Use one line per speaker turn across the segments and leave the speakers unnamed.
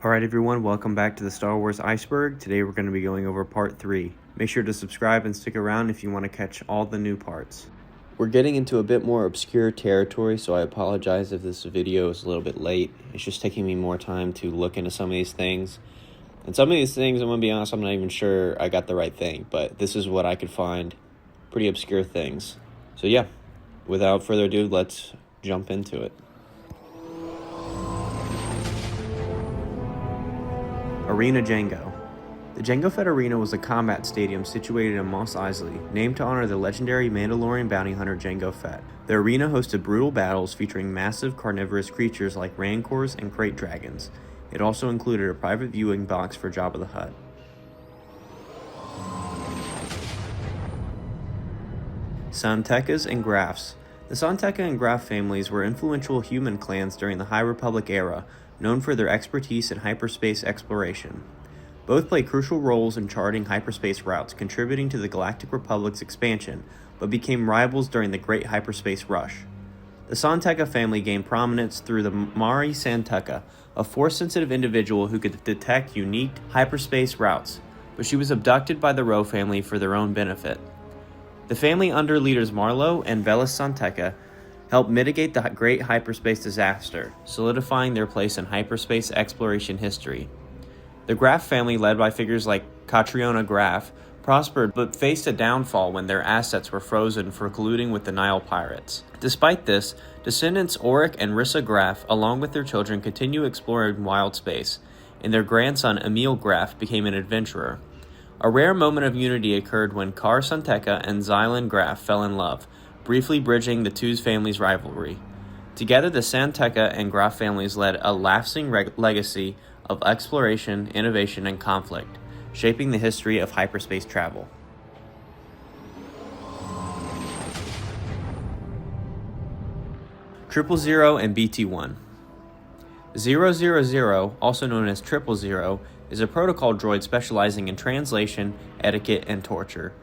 Alright everyone, welcome back to the Star Wars Iceberg. Today we're going to be going over part 3. Make sure to subscribe and stick around if you want to catch all the new parts. We're getting into a bit more obscure territory, so I apologize if this video is a little bit late. It's just taking me more time to look into some of these things. And some of these things, I'm going to be honest, I'm not even sure I got the right thing, but this is what I could find. Pretty obscure things. So yeah, without further ado, let's jump into it. Arena Jango. The Jango Fett Arena was a combat stadium situated in Mos Eisley, named to honor the legendary Mandalorian bounty hunter Jango Fett. The arena hosted brutal battles featuring massive carnivorous creatures like rancors and crate dragons. It also included a private viewing box for Jabba the Hutt. Tekkas and Grafs. The Tekka and Graf families were influential human clans during the High Republic era, known for their expertise in hyperspace exploration. Both played crucial roles in charting hyperspace routes, contributing to the Galactic Republic's expansion, but became rivals during the Great Hyperspace Rush. The Tekka family gained prominence through the Mari Tekka, a Force-sensitive individual who could detect unique hyperspace routes, but she was abducted by the Ro family for their own benefit. The family under leaders Marlo and Velis Tekka helped mitigate the Great Hyperspace disaster, solidifying their place in hyperspace exploration history. The Graf family, led by figures like Catriona Graf, prospered but faced a downfall when their assets were frozen for colluding with the Nihil pirates. Despite this, descendants Auric and Rissa Graf, along with their children, continue exploring wild space, and their grandson Emil Graf became an adventurer. A rare moment of unity occurred when Kar Tekka and Xylan Graf fell in love, briefly bridging the two families' rivalry. Together, the Tekka and Graf families led a lasting legacy of exploration, innovation, and conflict, shaping the history of hyperspace travel. Zero and BT-1. 000, also known as 000, is a protocol droid specializing in translation, etiquette, and torture.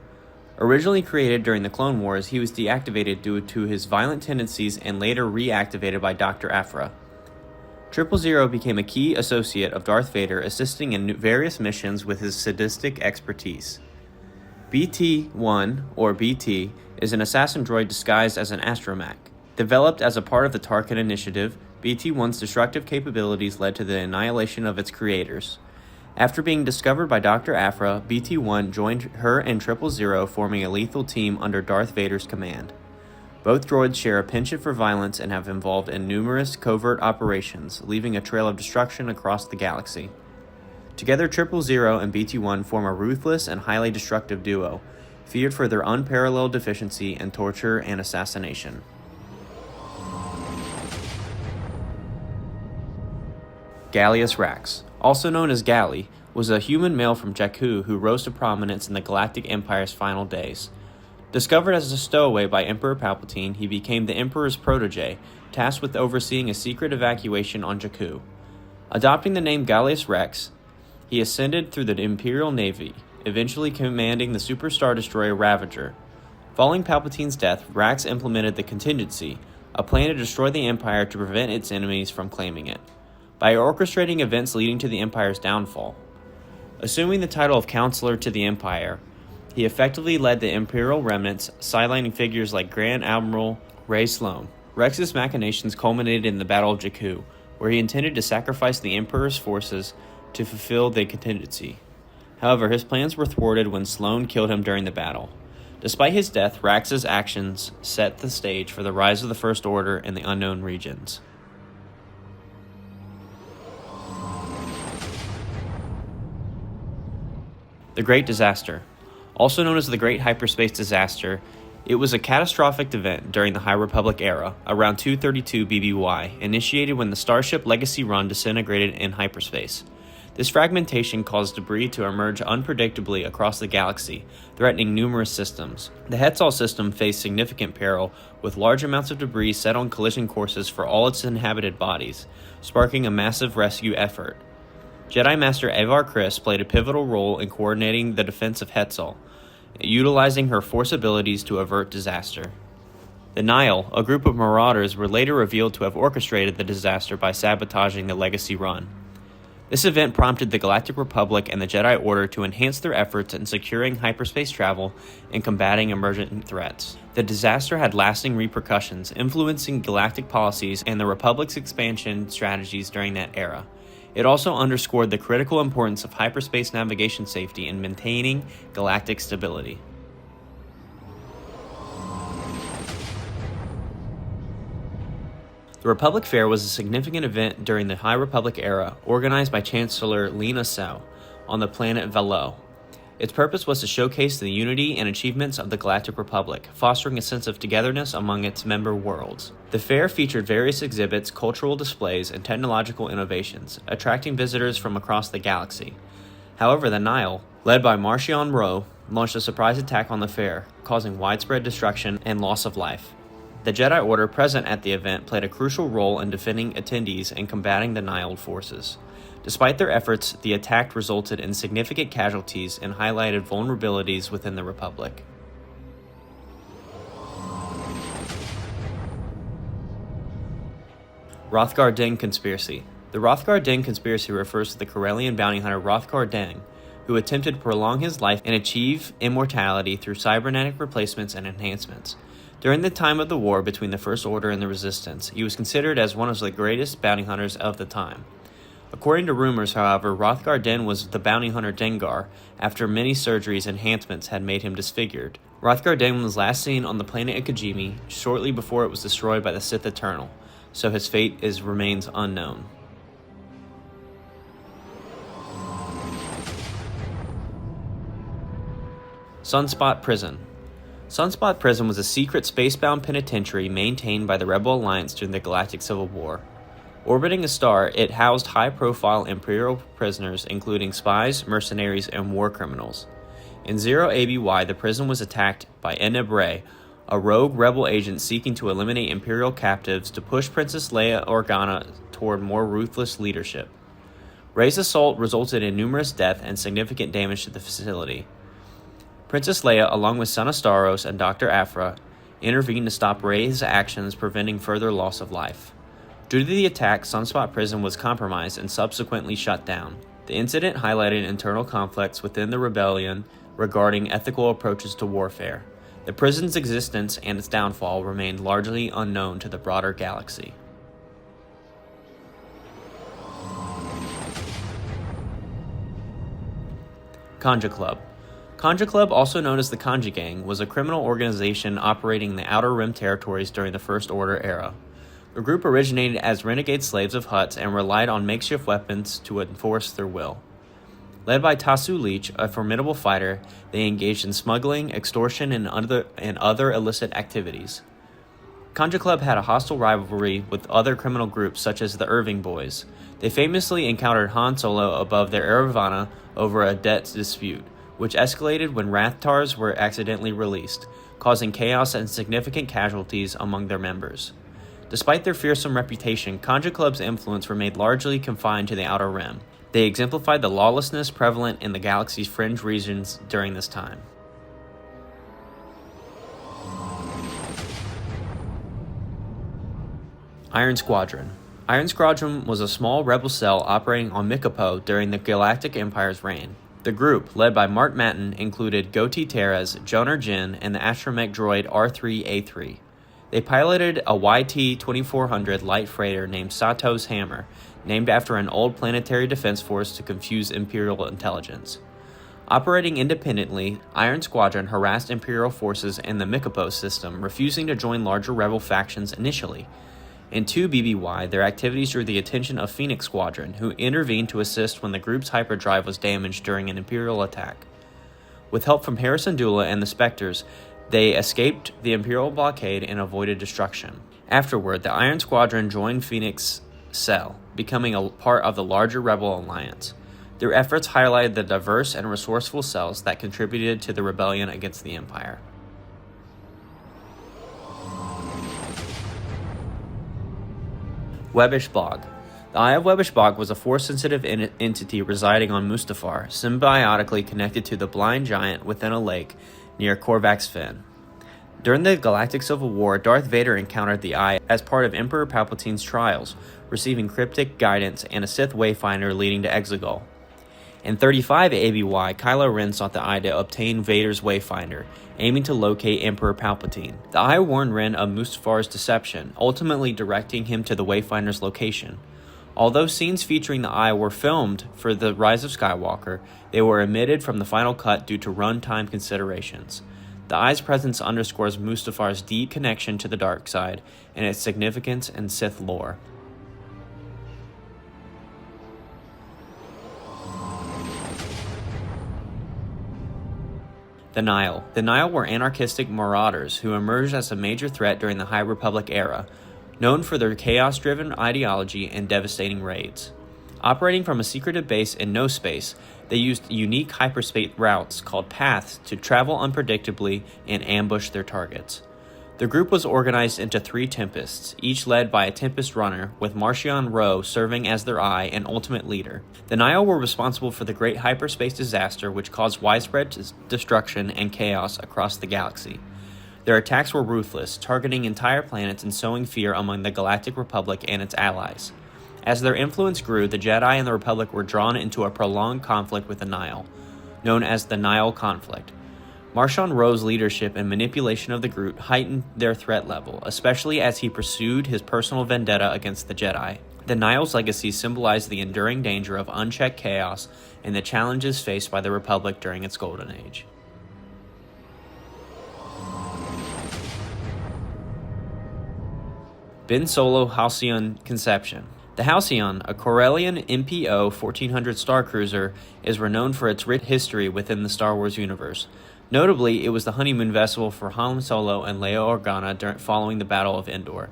Originally created during the Clone Wars, he was deactivated due to his violent tendencies and later reactivated by Dr. Aphra. 000 became a key associate of Darth Vader, assisting in various missions with his sadistic expertise. BT-1, or BT, is an assassin droid disguised as an astromech. Developed as a part of the Tarkin Initiative, BT-1's destructive capabilities led to the annihilation of its creators. After being discovered by Dr. Aphra, BT-1 joined her and 000, forming a lethal team under Darth Vader's command. Both droids share a penchant for violence and have involved in numerous covert operations, leaving a trail of destruction across the galaxy. Together, 000 and BT-1 form a ruthless and highly destructive duo, feared for their unparalleled deficiency in torture and assassination. Gallius Rax, also known as Galli, was a human male from Jakku who rose to prominence in the Galactic Empire's final days. Discovered as a stowaway by Emperor Palpatine, he became the Emperor's protege, tasked with overseeing a secret evacuation on Jakku. Adopting the name Gallius Rax, he ascended through the Imperial Navy, eventually commanding the Super Star Destroyer Ravager. Following Palpatine's death, Rax implemented the Contingency, a plan to destroy the Empire to prevent its enemies from claiming it, by orchestrating events leading to the Empire's downfall. Assuming the title of Counselor to the Empire, he effectively led the Imperial remnants, sidelining figures like Grand Admiral Ray Sloane. Rex's machinations culminated in the Battle of Jakku, where he intended to sacrifice the Emperor's forces to fulfill the contingency. However, his plans were thwarted when Sloane killed him during the battle. Despite his death, Rax's actions set the stage for the rise of the First Order in the unknown regions. The Great Disaster. Also known as the Great Hyperspace Disaster, it was a catastrophic event during the High Republic era, around 232 BBY, initiated when the Starship Legacy Run disintegrated in hyperspace. This fragmentation caused debris to emerge unpredictably across the galaxy, threatening numerous systems. The Hetzal system faced significant peril, with large amounts of debris set on collision courses for all its inhabited bodies, sparking a massive rescue effort. Jedi Master Avar Kriss played a pivotal role in coordinating the defense of Hetzal, utilizing her Force abilities to avert disaster. The Nihil, a group of marauders, were later revealed to have orchestrated the disaster by sabotaging the Legacy Run. This event prompted the Galactic Republic and the Jedi Order to enhance their efforts in securing hyperspace travel and combating emergent threats. The disaster had lasting repercussions, influencing galactic policies and the Republic's expansion strategies during that era. It also underscored the critical importance of hyperspace navigation safety in maintaining galactic stability. The Republic Fair was a significant event during the High Republic era, organized by Chancellor Lina Sao on the planet Verla. Its purpose was to showcase the unity and achievements of the Galactic Republic, fostering a sense of togetherness among its member worlds. The fair featured various exhibits, cultural displays, and technological innovations, attracting visitors from across the galaxy. However, the Nihil, led by Marchion Ro, launched a surprise attack on the fair, causing widespread destruction and loss of life. The Jedi Order present at the event played a crucial role in defending attendees and combating the Nihil forces. Despite their efforts, the attack resulted in significant casualties and highlighted vulnerabilities within the Republic. Rothgar Deng Conspiracy. The Rothgar Deng Conspiracy refers to the Corellian bounty hunter Rothgar Deng, who attempted to prolong his life and achieve immortality through cybernetic replacements and enhancements. During the time of the war between the First Order and the Resistance, he was considered as one of the greatest bounty hunters of the time. According to rumors, however, Rothgar Deng was the bounty hunter Dengar after many surgeries and enhancements had made him disfigured. Rothgar Deng was last seen on the planet of Kijimi shortly before it was destroyed by the Sith Eternal, so his fate remains unknown. Sunspot Prison. Sunspot Prison was a secret spacebound penitentiary maintained by the Rebel Alliance during the Galactic Civil War. Orbiting a star, it housed high-profile Imperial prisoners including spies, mercenaries, and war criminals. In 0 ABY, the prison was attacked by Eneb Rey, a rogue rebel agent seeking to eliminate Imperial captives to push Princess Leia Organa toward more ruthless leadership. Rey's assault resulted in numerous deaths and significant damage to the facility. Princess Leia, along with Son Astaros and Dr. Aphra, intervened to stop Rey's actions, preventing further loss of life. Due to the attack, Sunspot Prison was compromised and subsequently shut down. The incident highlighted internal conflicts within the rebellion regarding ethical approaches to warfare. The prison's existence and its downfall remained largely unknown to the broader galaxy. Kanjiklub. Kanjiklub, also known as the Kanji Gang, was a criminal organization operating in the Outer Rim territories during the First Order era. The group originated as renegade slaves of Hutts and relied on makeshift weapons to enforce their will. Led by Tasu Leech, a formidable fighter, they engaged in smuggling, extortion, and other illicit activities. Kanjiklub had a hostile rivalry with other criminal groups such as the Irving Boys. They famously encountered Han Solo above their Eravana over a debt dispute, which escalated when Rathtars were accidentally released, causing chaos and significant casualties among their members. Despite their fearsome reputation, Kanjiklub's influence remained largely confined to the Outer Rim. They exemplified the lawlessness prevalent in the galaxy's fringe regions during this time. Iron Squadron. Iron Squadron was a small rebel cell operating on Mako-Ta during the Galactic Empire's reign. The group, led by Mark Matten, included Goti Teres, Jonar Jin, and the astromech droid R3-A3. They piloted a YT-2400 light freighter named Sato's Hammer, named after an old planetary defense force to confuse Imperial intelligence. Operating independently, Iron Squadron harassed Imperial forces in the Mako-Ta system, refusing to join larger rebel factions initially. In 2 BBY, their activities drew the attention of Phoenix Squadron, who intervened to assist when the group's hyperdrive was damaged during an Imperial attack. With help from Harrison Dula and the Spectres, they escaped the Imperial blockade and avoided destruction. Afterward, the Iron Squadron joined Phoenix Cell, becoming a part of the larger Rebel Alliance. Their efforts highlighted the diverse and resourceful cells that contributed to the rebellion against the Empire. Webbish Bog. The Eye of Webbish Bog was a force-sensitive entity residing on Mustafar, symbiotically connected to the blind giant within a lake near Korvax Fen. During the Galactic Civil War, Darth Vader encountered the Eye as part of Emperor Palpatine's trials, receiving cryptic guidance and a Sith Wayfinder leading to Exegol. In 35 ABY, Kylo Ren sought the Eye to obtain Vader's Wayfinder, aiming to locate Emperor Palpatine. The Eye warned Ren of Mustafar's deception, ultimately directing him to the Wayfinder's location. Although scenes featuring the Eye were filmed for The Rise of Skywalker, they were omitted from the final cut due to runtime considerations. The Eye's presence underscores Mustafar's deep connection to the dark side and its significance in Sith lore. The Nihil. The Nihil were anarchistic marauders who emerged as a major threat during the High Republic era, known for their chaos-driven ideology and devastating raids. Operating from a secretive base in no space, they used unique hyperspace routes called paths to travel unpredictably and ambush their targets. The group was organized into 3 Tempests, each led by a Tempest runner, with Marchion Ro serving as their eye and ultimate leader. The Nihil were responsible for the great hyperspace disaster which caused widespread destruction and chaos across the galaxy. Their attacks were ruthless, targeting entire planets and sowing fear among the Galactic Republic and its allies. As their influence grew, the Jedi and the Republic were drawn into a prolonged conflict with the Nihil, known as the Nihil Conflict. Marchion Ro's leadership and manipulation of the group heightened their threat level, especially as he pursued his personal vendetta against the Jedi. The Nihil's legacy symbolized the enduring danger of unchecked chaos and the challenges faced by the Republic during its Golden Age. Ben Solo Halcyon Conception. The Halcyon, a Corellian MPO 1400 star cruiser, is renowned for its rich history within the Star Wars universe. Notably, it was the honeymoon vessel for Han Solo and Leia Organa following the Battle of Endor.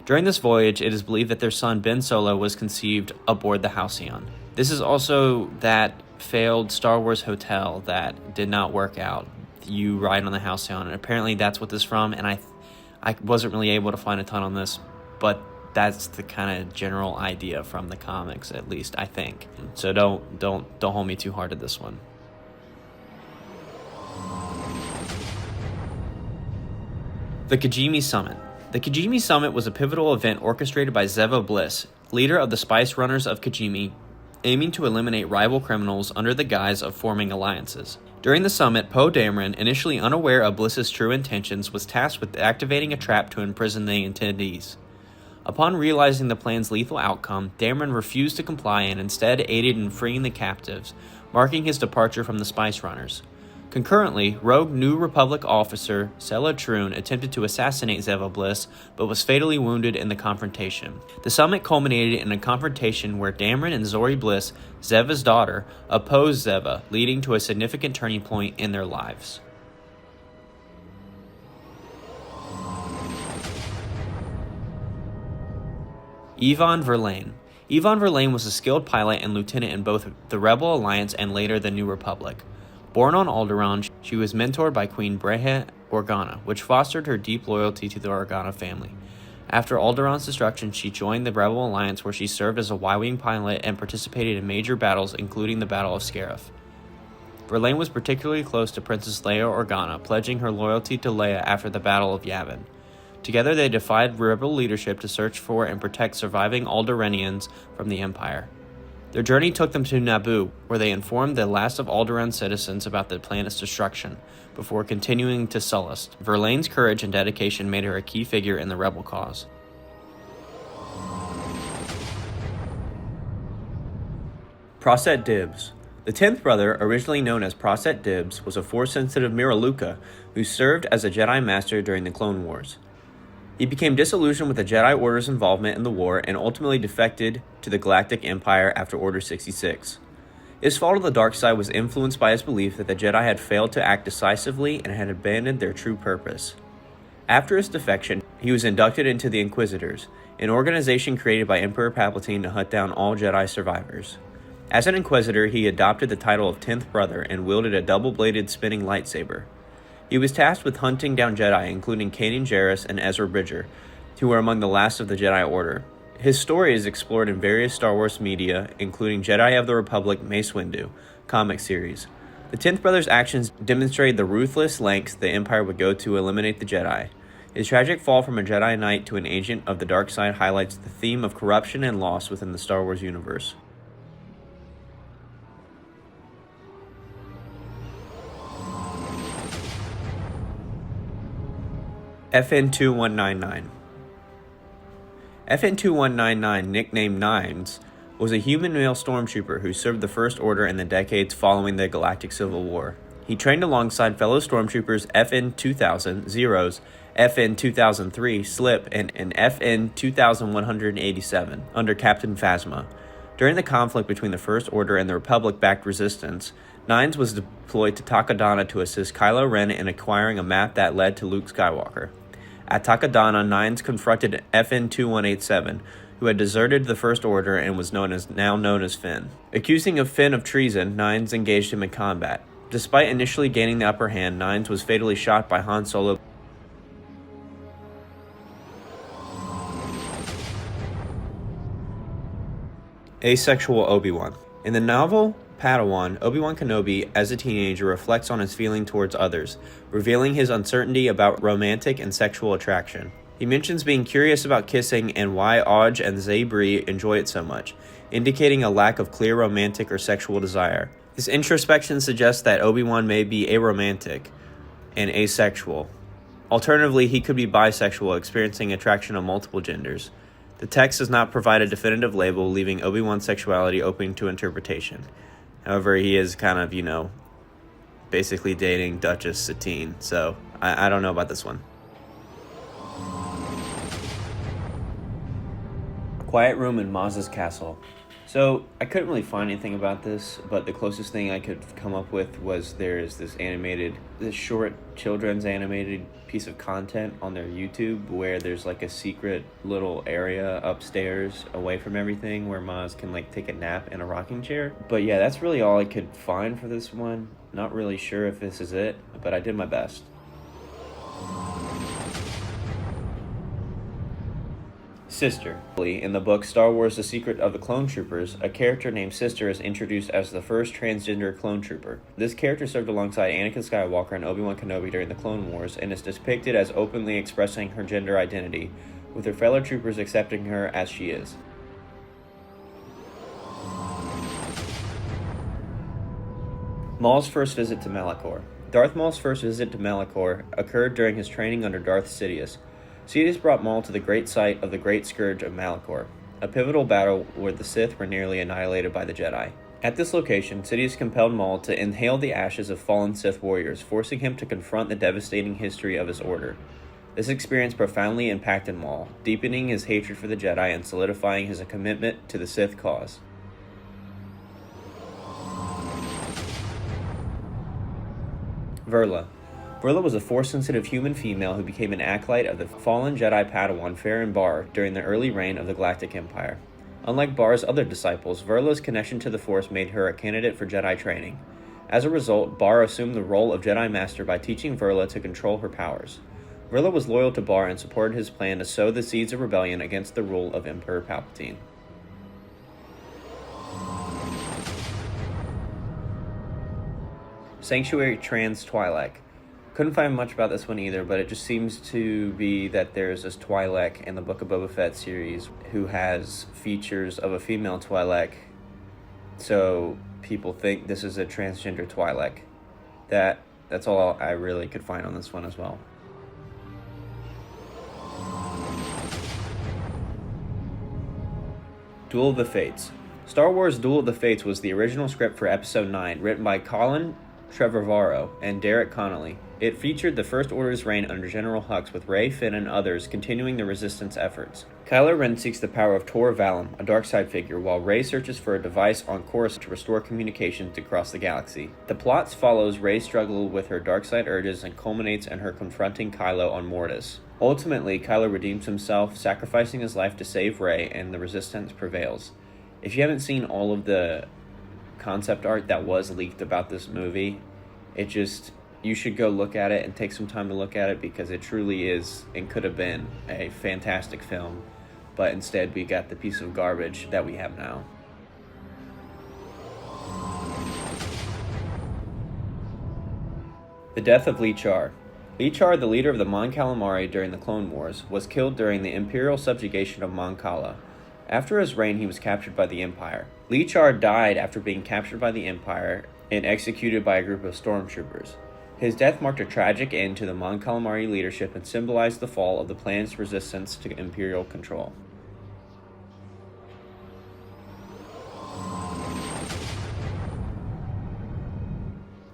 During this voyage, it is believed that their son Ben Solo was conceived aboard the Halcyon. This is also that failed Star Wars hotel that did not work out. You ride on the Halcyon, and apparently that's what this is from, and I wasn't really able to find a ton on this, but that's the kind of general idea from the comics, at least, I think. So don't hold me too hard at this one. The Kijimi Summit. The Kijimi Summit was a pivotal event orchestrated by Zeva Bliss, leader of the Spice Runners of Kijimi, aiming to eliminate rival criminals under the guise of forming alliances. During the summit, Poe Dameron, initially unaware of Bliss's true intentions, was tasked with activating a trap to imprison the attendees. Upon realizing the plan's lethal outcome, Dameron refused to comply and instead aided in freeing the captives, marking his departure from the Spice Runners. Concurrently, rogue New Republic officer Sela Troon attempted to assassinate Zeva Bliss, but was fatally wounded in the confrontation. The summit culminated in a confrontation where Dameron and Zori Bliss, Zeva's daughter, opposed Zeva, leading to a significant turning point in their lives. Evaan Verlaine. Evaan Verlaine was a skilled pilot and lieutenant in both the Rebel Alliance and later the New Republic. Born on Alderaan, she was mentored by Queen Breha Organa, which fostered her deep loyalty to the Organa family. After Alderaan's destruction, she joined the Rebel Alliance, where she served as a Y-Wing pilot and participated in major battles, including the Battle of Scarif. Verlaine was particularly close to Princess Leia Organa, pledging her loyalty to Leia after the Battle of Yavin. Together, they defied Rebel leadership to search for and protect surviving Alderaanians from the Empire. Their journey took them to Naboo, where they informed the last of Alderaan citizens about the planet's destruction, before continuing to Sullust. Verlaine's courage and dedication made her a key figure in the rebel cause. Prosset Dibs. The 10th brother, originally known as Prosset Dibs, was a Force-sensitive Miraluka who served as a Jedi Master during the Clone Wars. He became disillusioned with the Jedi Order's involvement in the war and ultimately defected to the Galactic Empire after Order 66. His fall to the dark side was influenced by his belief that the Jedi had failed to act decisively and had abandoned their true purpose. After his defection, he was inducted into the Inquisitors, an organization created by Emperor Palpatine to hunt down all Jedi survivors. As an Inquisitor, he adopted the title of 10th Brother and wielded a double-bladed spinning lightsaber. He was tasked with hunting down Jedi, including Kanan Jarrus and Ezra Bridger, who were among the last of the Jedi Order. His story is explored in various Star Wars media, including Jedi of the Republic Mace Windu comic series. The 10th brother's actions demonstrated the ruthless lengths the Empire would go to eliminate the Jedi. His tragic fall from a Jedi Knight to an agent of the dark side highlights the theme of corruption and loss within the Star Wars universe. FN-2199. FN-2199, nicknamed Nines, was a human male stormtrooper who served the First Order in the decades following the Galactic Civil War. He trained alongside fellow stormtroopers FN-2000, Zeros, FN-2003, Slip, and FN-2187 under Captain Phasma. During the conflict between the First Order and the Republic-backed Resistance, Nines was deployed to Takodana to assist Kylo Ren in acquiring a map that led to Luke Skywalker. At Takodana, Nines confronted FN-2187, who had deserted the First Order and was now known as Finn. Accusing of Finn of treason, Nines engaged him in combat. Despite initially gaining the upper hand, Nines was fatally shot by Han Solo. Asexual Obi-Wan. In the novel Padawan, Obi-Wan Kenobi, as a teenager, reflects on his feeling towards others, revealing his uncertainty about romantic and sexual attraction. He mentions being curious about kissing and why Oj and Zabri enjoy it so much, indicating a lack of clear romantic or sexual desire. His introspection suggests that Obi-Wan may be aromantic and asexual. Alternatively, he could be bisexual, experiencing attraction of multiple genders. The text does not provide a definitive label, leaving Obi-Wan's sexuality open to interpretation. However, he is kind of, basically dating Duchess Satine, so I don't know about this one. Quiet room in Maz's castle. So, I couldn't really find anything about this, but the closest thing I could come up with was there's this short children's animated piece of content on their YouTube where there's like a secret little area upstairs away from everything where Maz can take a nap in a rocking chair. But yeah, that's really all I could find for this one. Not really sure if this is it, but I did my best. Sister. In the book Star Wars: The Secret of the Clone Troopers, a character named Sister is introduced as the first transgender clone trooper. This character served alongside Anakin Skywalker and Obi-Wan Kenobi during the Clone Wars and is depicted as openly expressing her gender identity, with her fellow troopers accepting her as she is. Maul's first visit to Malachor. Darth Maul's first visit to Malachor occurred during his training under Darth Sidious. Sidious brought Maul to the great site of the Great Scourge of Malachor, a pivotal battle where the Sith were nearly annihilated by the Jedi. At this location, Sidious compelled Maul to inhale the ashes of fallen Sith warriors, forcing him to confront the devastating history of his order. This experience profoundly impacted Maul, deepening his hatred for the Jedi and solidifying his commitment to the Sith cause. Verla. Verla was a Force-sensitive human female who became an acolyte of the fallen Jedi Padawan Farron Bar during the early reign of the Galactic Empire. Unlike Bar's other disciples, Verla's connection to the Force made her a candidate for Jedi training. As a result, Bar assumed the role of Jedi Master by teaching Verla to control her powers. Verla was loyal to Bar and supported his plan to sow the seeds of rebellion against the rule of Emperor Palpatine. Sanctuary Trans Twi'lek. Couldn't find much about this one either, but it just seems to be that there's this Twi'lek in the Book of Boba Fett series who has features of a female Twi'lek, so people think this is a transgender Twi'lek. That's all I really could find on this one as well. Duel of the Fates. Star Wars Duel of the Fates was the original script for Episode 9, written by Colin Trevorrow and Derek Connolly. It featured the First Order's reign under General Hux, with Rey, Finn, and others continuing the Resistance efforts. Kylo Ren seeks the power of Tor Valum, a dark side figure, while Rey searches for a device on Coruscant to restore communications across the galaxy. The plot follows Rey's struggle with her dark side urges and culminates in her confronting Kylo on Mortis. Ultimately, Kylo redeems himself, sacrificing his life to save Rey, and the Resistance prevails. If you haven't seen all of the concept art that was leaked about this movie, you should go look at it and take some time to look at it, because it truly is and could have been a fantastic film, but instead we got the piece of garbage that we have now. The death of Lee-Char. Lee-Char, the leader of the Mon Calamari during the Clone Wars, was killed during the Imperial subjugation of Mon Cala. After his reign, he was captured by the Empire. Lee-Char died after being captured by the Empire and executed by a group of stormtroopers. His death marked a tragic end to the Mon Calamari leadership and symbolized the fall of the planet's resistance to Imperial control.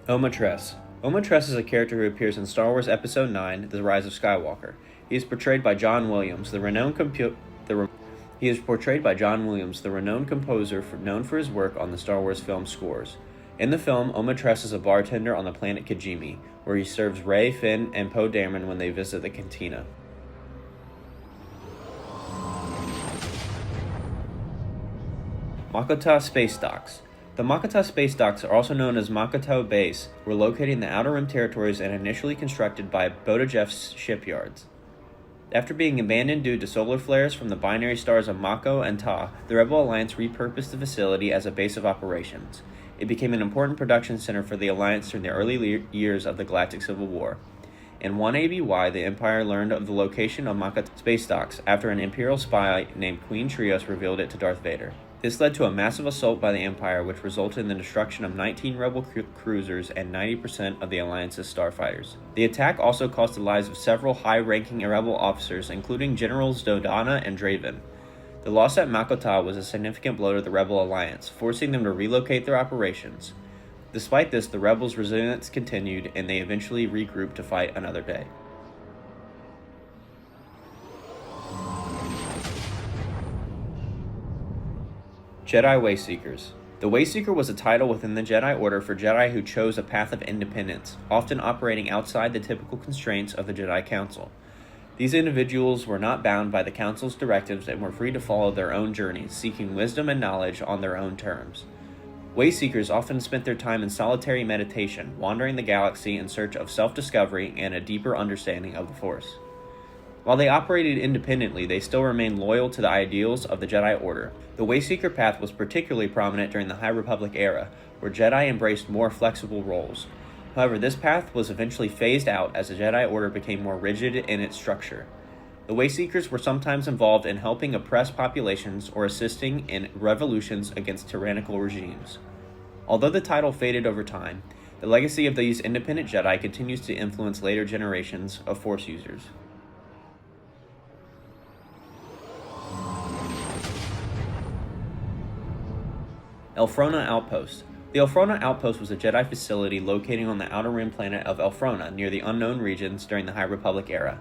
Oma Tres. Oma Tres is a character who appears in Star Wars Episode 9, The Rise of Skywalker. He is portrayed by John Williams, the renowned composer known for his work on the Star Wars film scores. In the film, Oma Tres is a bartender on the planet Kijimi, where he serves Rey, Finn, and Poe Dameron when they visit the cantina. Mako-Ta Space Docks. The Mako-Ta space docks, are also known as Mako-Ta Base, were located in the Outer Rim territories and initially constructed by Bodajeff's shipyards. After being abandoned due to solar flares from the binary stars of Mako and Ta, the Rebel Alliance repurposed the facility as a base of operations. It became an important production center for the Alliance during the early years of the Galactic Civil War. In 1 ABY, the Empire learned of the location of Mako-Ta space docks after an Imperial spy named Queen Trios revealed it to Darth Vader. This led to a massive assault by the Empire, which resulted in the destruction of 19 Rebel cruisers and 90% of the Alliance's starfighters. The attack also cost the lives of several high-ranking Rebel officers, including Generals Dodonna and Draven. The loss at Mako-Ta was a significant blow to the Rebel Alliance, forcing them to relocate their operations. Despite this, the Rebels' resilience continued, and they eventually regrouped to fight another day. Jedi Wayseekers. The Wayseeker was a title within the Jedi Order for Jedi who chose a path of independence, often operating outside the typical constraints of the Jedi Council. These individuals were not bound by the Council's directives and were free to follow their own journeys, seeking wisdom and knowledge on their own terms. Wayseekers often spent their time in solitary meditation, wandering the galaxy in search of self-discovery and a deeper understanding of the Force. While they operated independently, they still remained loyal to the ideals of the Jedi Order. The Wayseeker path was particularly prominent during the High Republic era, where Jedi embraced more flexible roles. However, this path was eventually phased out as the Jedi Order became more rigid in its structure. The Wayseekers were sometimes involved in helping oppressed populations or assisting in revolutions against tyrannical regimes. Although the title faded over time, the legacy of these independent Jedi continues to influence later generations of Force users. Elphrona Outpost. The Elphrona Outpost was a Jedi facility located on the Outer Rim planet of Elphrona near the Unknown Regions during the High Republic era.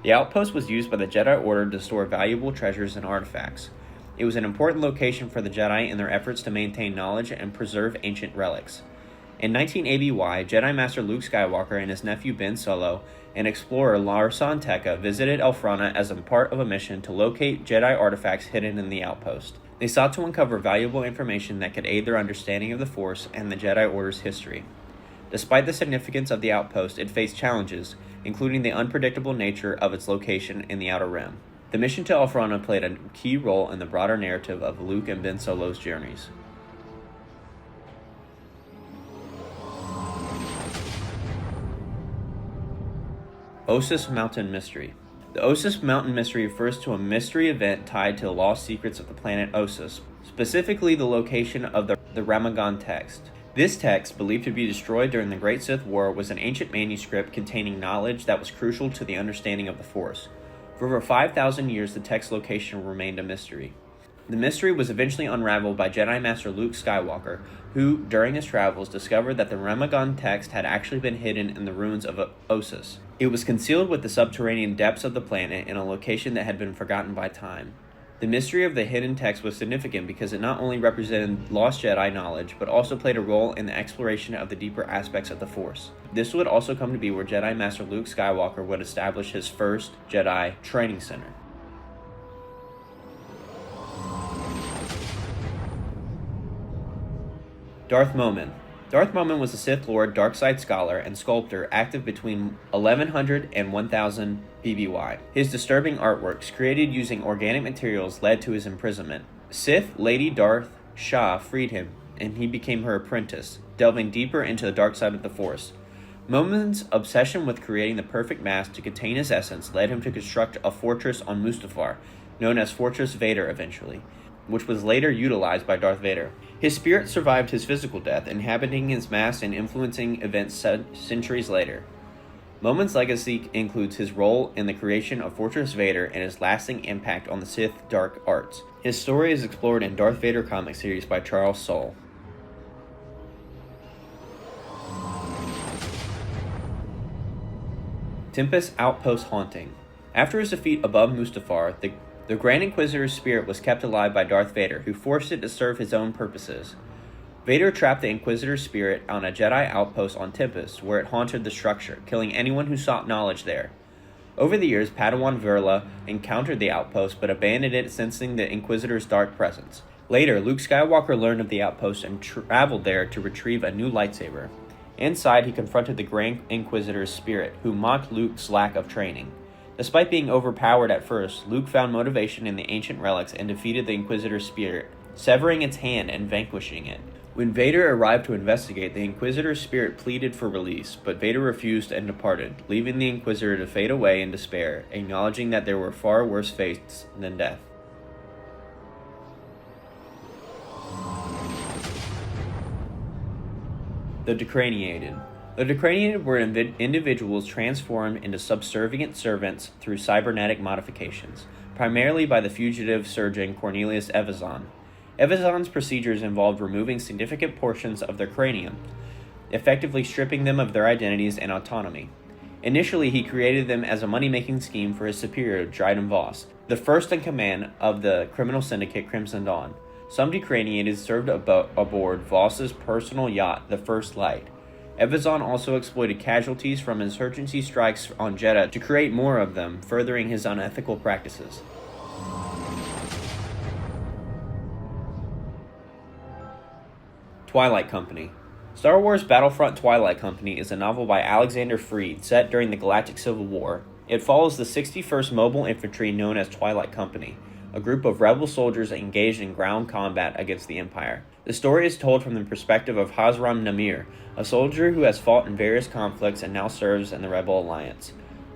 The outpost was used by the Jedi Order to store valuable treasures and artifacts. It was an important location for the Jedi in their efforts to maintain knowledge and preserve ancient relics. In 19 ABY, Jedi Master Luke Skywalker and his nephew Ben Solo and explorer Larsan Tekka visited Elphrona as a part of a mission to locate Jedi artifacts hidden in the outpost. They sought to uncover valuable information that could aid their understanding of the Force and the Jedi Order's history. Despite the significance of the outpost, it faced challenges, including the unpredictable nature of its location in the Outer Rim. The mission to Elphrona played a key role in the broader narrative of Luke and Ben Solo's journeys. Ossus Mountain Mystery. The Ossus Mountain Mystery refers to a mystery event tied to the lost secrets of the planet Ossus, specifically the location of the Ramagon text. This text, believed to be destroyed during the Great Sith War, was an ancient manuscript containing knowledge that was crucial to the understanding of the Force. For over 5,000 years, the text's location remained a mystery. The mystery was eventually unraveled by Jedi Master Luke Skywalker, who, during his travels, discovered that the Ramagon text had actually been hidden in the ruins of Ossus. It was concealed with the subterranean depths of the planet in a location that had been forgotten by time. The mystery of the hidden text was significant because it not only represented lost Jedi knowledge, but also played a role in the exploration of the deeper aspects of the Force. This would also come to be where Jedi Master Luke Skywalker would establish his first Jedi training center. Darth Momin. Darth Momin was a Sith Lord, Darkside scholar, and sculptor active between 1100 and 1000 BBY. His disturbing artworks, created using organic materials, led to his imprisonment. Sith Lady Darth Shah freed him, and he became her apprentice, delving deeper into the dark side of the Force. Momin's obsession with creating the perfect mask to contain his essence led him to construct a fortress on Mustafar, known as Fortress Vader eventually, which was later utilized by Darth Vader. His spirit survived his physical death, inhabiting his mask and influencing events centuries later. Momin's legacy includes his role in the creation of Fortress Vader and his lasting impact on the Sith dark arts. His story is explored in Darth Vader comic series by Charles Soule. Tempes Outpost haunting. After his defeat above Mustafar, the Grand Inquisitor's spirit was kept alive by Darth Vader, who forced it to serve his own purposes. Vader trapped the Inquisitor's spirit on a Jedi outpost on Tempes, where it haunted the structure, killing anyone who sought knowledge there. Over the years, Padawan Verla encountered the outpost, but abandoned it, sensing the Inquisitor's dark presence. Later, Luke Skywalker learned of the outpost and traveled there to retrieve a new lightsaber. Inside, he confronted the Grand Inquisitor's spirit, who mocked Luke's lack of training. Despite being overpowered at first, Luke found motivation in the ancient relics and defeated the Inquisitor's spirit, severing its hand and vanquishing it. When Vader arrived to investigate, the Inquisitor's spirit pleaded for release, but Vader refused and departed, leaving the Inquisitor to fade away in despair, acknowledging that there were far worse fates than death. The Decrainiated. The Decrainiated were individuals transformed into subservient servants through cybernetic modifications, primarily by the fugitive surgeon Cornelius Evazan. Evazan's procedures involved removing significant portions of their cranium, effectively stripping them of their identities and autonomy. Initially, he created them as a money-making scheme for his superior, Dryden Voss, the first in command of the criminal syndicate Crimson Dawn. Some Decrainiated served aboard Voss's personal yacht, the First Light. Evazan also exploited casualties from insurgency strikes on Jeddah to create more of them, furthering his unethical practices. Twilight Company. Star Wars Battlefront Twilight Company is a novel by Alexander Freed set during the Galactic Civil War. It follows the 61st Mobile Infantry known as Twilight Company, a group of rebel soldiers engaged in ground combat against the Empire. The story is told from the perspective of Hazram Namir, a soldier who has fought in various conflicts and now serves in the Rebel Alliance.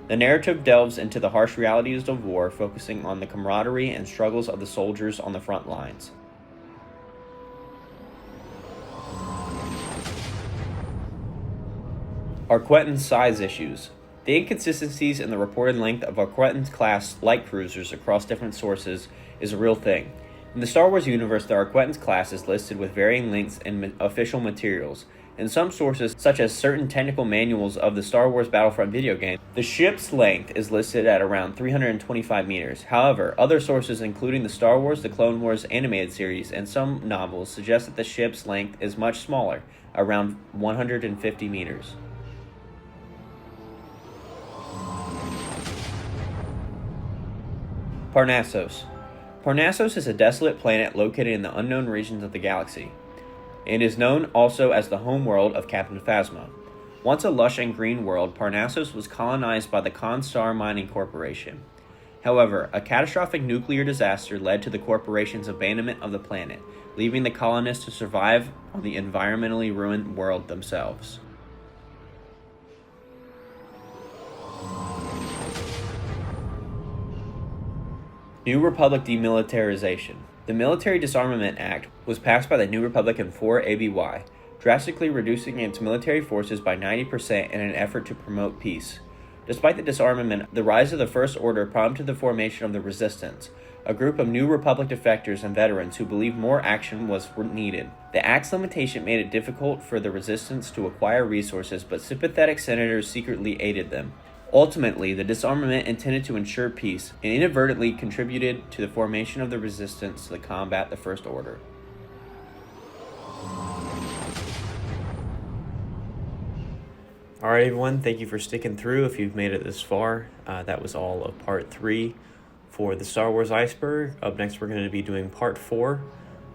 The narrative delves into the harsh realities of war, focusing on the camaraderie and struggles of the soldiers on the front lines. Arquettan's size issues. The inconsistencies in the reported length of Arquettan-class light cruisers across different sources is a real thing. In the Star Wars universe, the Arquettan's class is listed with varying lengths in official materials. In some sources, such as certain technical manuals of the Star Wars Battlefront video game, the ship's length is listed at around 325 meters. However, other sources, including the Star Wars The Clone Wars animated series and some novels, suggest that the ship's length is much smaller, around 150 meters. Parnassus. Parnassus is a desolate planet located in the unknown regions of the galaxy. It is known also as the home world of Captain Phasma. Once a lush and green world, Parnassus was colonized by the Constar Mining Corporation. However, a catastrophic nuclear disaster led to the corporation's abandonment of the planet, leaving the colonists to survive on the environmentally ruined world themselves. New Republic demilitarization. The Military Disarmament Act was passed by the New Republic in 4 ABY, drastically reducing its military forces by 90% in an effort to promote peace. Despite the disarmament, the rise of the First Order prompted the formation of the Resistance, a group of New Republic defectors and veterans who believed more action was needed. The Act's limitation made it difficult for the Resistance to acquire resources, but sympathetic senators secretly aided them. Ultimately, the disarmament intended to ensure peace and inadvertently contributed to the formation of the Resistance to combat the First Order. Alright everyone, thank you for sticking through if you've made it this far. That was all of part 3 for the Star Wars Iceberg. Up next we're going to be doing part 4.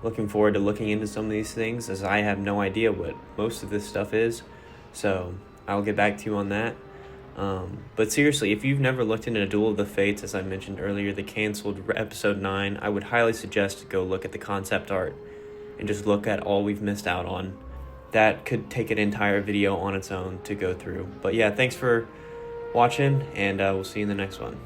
Looking forward to looking into some of these things, as I have no idea what most of this stuff is. So I'll get back to you on that. But seriously, if you've never looked into Duel of the Fates, as I mentioned earlier, the canceled episode 9, I would highly suggest to go look at the concept art and just look at all we've missed out on. that could take an entire video on its own to go through. But yeah, thanks for watching, and we'll see you in the next one.